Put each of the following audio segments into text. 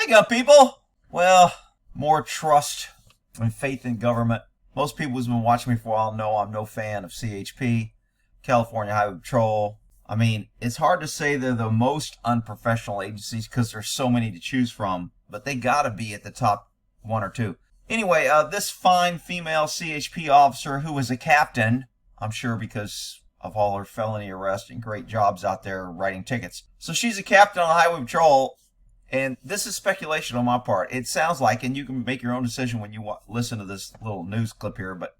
Wake up, people! Well, more trust and faith in government. Most people who's been watching me for a while know I'm no fan of CHP, California Highway Patrol. I mean, it's hard to say they're the most unprofessional agencies because there's so many to choose from, but they gotta be at the top one or two. Anyway, this fine female CHP officer who was a captain, I'm sure because of all her felony arrests and great jobs out there writing tickets. So she's a captain on the Highway Patrol, and this is speculation on my part. It sounds like, and you can make your own decision when you listen to this little news clip here, but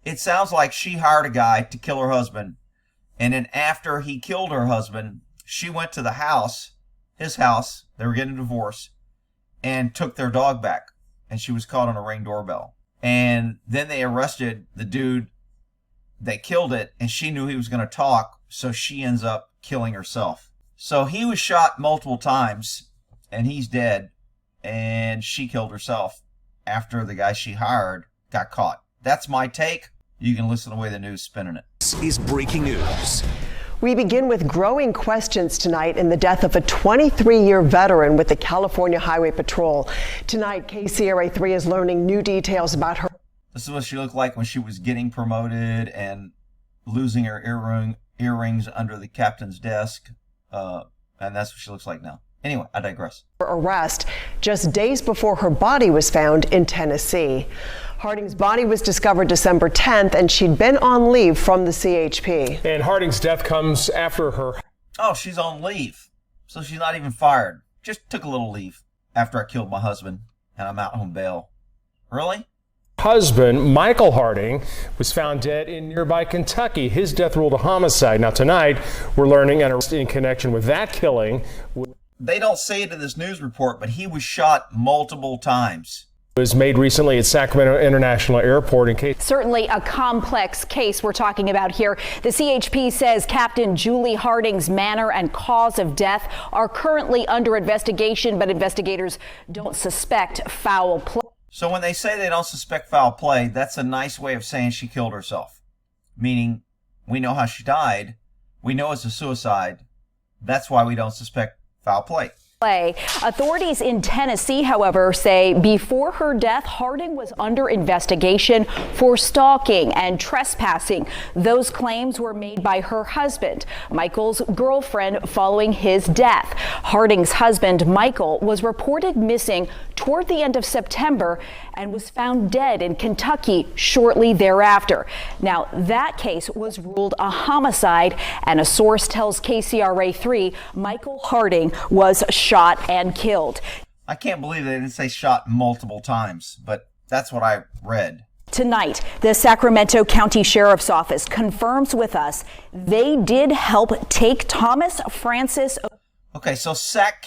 it sounds like she hired a guy to kill her husband, and then after he killed her husband, she went to the house, his house, they were getting a divorce, and took their dog back. And she was caught on a Ring doorbell. And then they arrested the dude that killed it, and she knew he was going to talk, so she ends up killing herself. So he was shot multiple times, and he's dead, and she killed herself after the guy she hired got caught. That's my take. You can listen to the way the news is spinning it. This is breaking news. We begin with growing questions tonight in the death of a 23-year veteran with the California Highway Patrol. Tonight, KCRA 3 is learning new details about her. This is what she looked like when she was getting promoted and losing her earrings under the captain's desk. And that's what she looks like now. Anyway, I digress. Her arrest just days before her body was found in Tennessee. Harding's body was discovered December 10th, and she'd been on leave from the CHP. And Harding's death comes after her. Oh, she's on leave. So she's not even fired. Just took a little leave after I killed my husband, and I'm out on bail. Really? Husband, Michael Harding, was found dead in nearby Kentucky. His death ruled a homicide. Now tonight, we're learning an arrest in connection with that killing. They don't say it in this news report, but he was shot multiple times. Was made recently at Sacramento International Airport in case. Certainly a complex case we're talking about here. The CHP says Captain Julie Harding's manner and cause of death are currently under investigation, but investigators don't suspect foul play. So when they say they don't suspect foul play, that's a nice way of saying she killed herself. Meaning, we know how she died. We know it's a suicide. That's why we don't suspect foul play. Authorities in Tennessee, however, say before her death, Harding was under investigation for stalking and trespassing. Those claims were made by her husband, Michael's girlfriend, following his death. Harding's husband, Michael, was reported missing toward the end of September and was found dead in Kentucky shortly thereafter. Now, that case was ruled a homicide, and a source tells KCRA 3 Michael Harding was shot and killed. I can't believe they didn't say shot multiple times, but that's what I read. Tonight, the Sacramento County Sheriff's Office confirms with us they did help take Thomas Francis. Okay, so Sac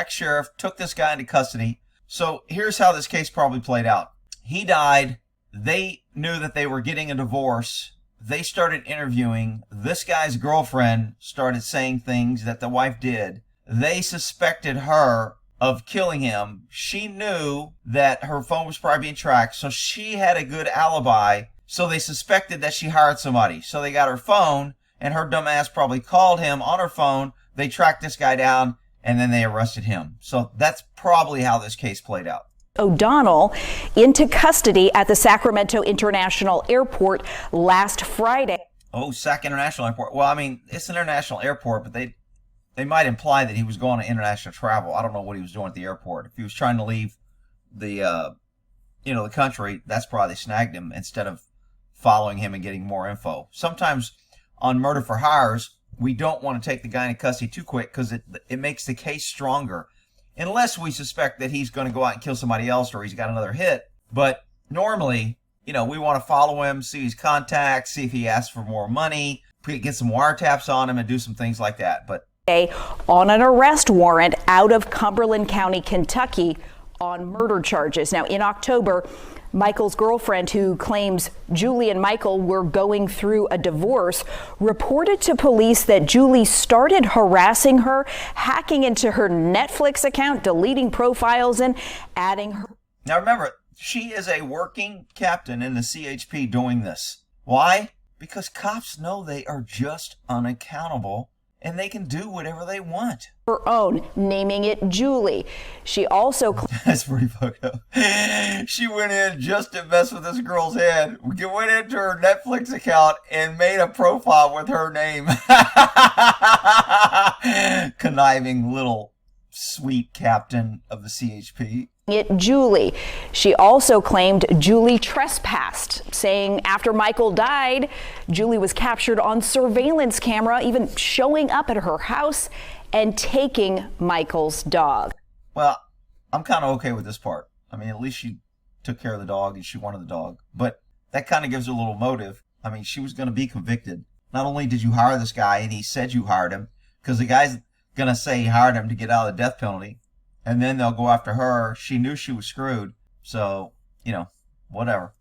Sheriff took this guy into custody. So here's how this case probably played out. He died. They knew that they were getting a divorce. They started interviewing. This guy's girlfriend started saying things that the wife did. They suspected her of killing him. She knew that her phone was probably being tracked, so she had a good alibi. So they suspected that she hired somebody. So they got her phone, and her dumb ass probably called him on her phone. They tracked this guy down, and then they arrested him. So that's probably how this case played out. O'Donnell into custody at the Sacramento International Airport last Friday. Oh, Sac International Airport. Well, I mean, it's an international airport, but they might imply that he was going on international travel. I don't know what he was doing at the airport. If he was trying to leave the, the country, that's probably they snagged him instead of following him and getting more info. Sometimes on murder for hires, we don't want to take the guy into custody too quick because it makes the case stronger. Unless we suspect that he's going to go out and kill somebody else or he's got another hit. But normally, we want to follow him, see his contacts, see if he asks for more money, get some wiretaps on him and do some things like that. But on an arrest warrant out of Cumberland County, Kentucky on murder charges. Now, in October, Michael's girlfriend, who claims Julie and Michael were going through a divorce, reported to police that Julie started harassing her, hacking into her Netflix account, deleting profiles, and adding her. Now remember, she is a working captain in the CHP doing this. Why? Because cops know they are just unaccountable and they can do whatever they want. Her own, naming it Julie. She also That's pretty fucked up. She went in just to mess with this girl's head. Went into her Netflix account and made a profile with her name. Conniving little sweet captain of the CHP. Julie. She also claimed Julie trespassed, saying after Michael died, Julie was captured on surveillance camera, even showing up at her house and taking Michael's dog. Well, I'm kind of okay with this part. I mean, at least she took care of the dog and she wanted the dog. But that kind of gives her a little motive. I mean, she was going to be convicted. Not only did you hire this guy and he said you hired him, because the guy's going to say he hired him to get out of the death penalty. And then they'll go after her. She knew she was screwed. So, whatever.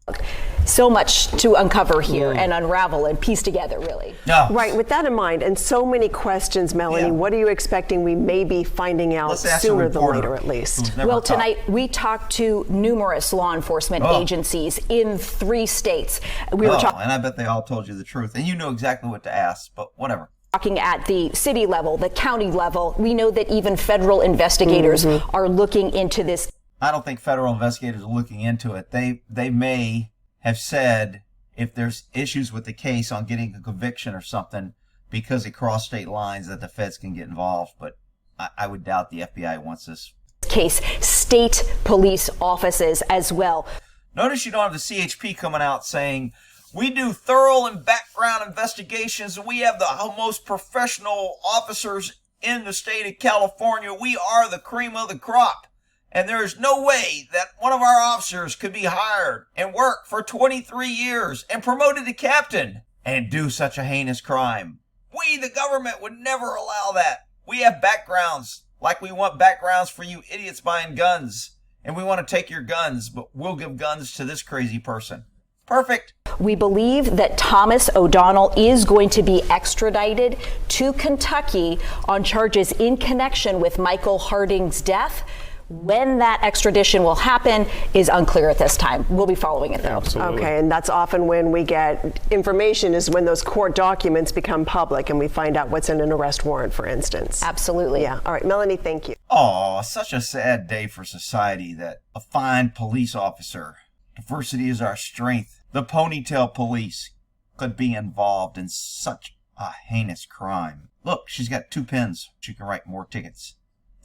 So much to uncover here and unravel and piece together, really. No. Right, with that in mind, and so many questions, Melanie, what are you expecting we may be finding out sooner than later, at least? Well, tonight we talked to numerous law enforcement agencies in 3 states. We were talking, and I bet they all told you the truth. And you know exactly what to ask, but whatever. Talking at the city level, the county level. We know that even federal investigators are looking into this. I don't think federal investigators are looking into it. They may have said if there's issues with the case on getting a conviction or something because it crossed state lines that the feds can get involved. But I would doubt the FBI wants this case. State police offices as well. Notice you don't have the CHP coming out saying, we do thorough and background investigations, and we have the most professional officers in the state of California. We are the cream of the crop. And there is no way that one of our officers could be hired and work for 23 years and promoted to captain and do such a heinous crime. We, the government, would never allow that. We have backgrounds like we want backgrounds for you idiots buying guns. And we want to take your guns, but we'll give guns to this crazy person. Perfect. We believe that Thomas O'Donnell is going to be extradited to Kentucky on charges in connection with Michael Harding's death. When that extradition will happen is unclear at this time. We'll be following it, though. Absolutely. Okay, and that's often when we get information is when those court documents become public and we find out what's in an arrest warrant, for instance. Absolutely. Yeah. All right, Melanie, thank you. Oh, such a sad day for society that a fine police officer, diversity is our strength, the Ponytail police could be involved in such a heinous crime. Look, she's got 2 pens. She can write more tickets.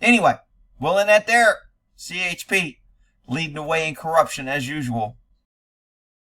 Anyway, well, in that there, CHP leading the way in corruption as usual.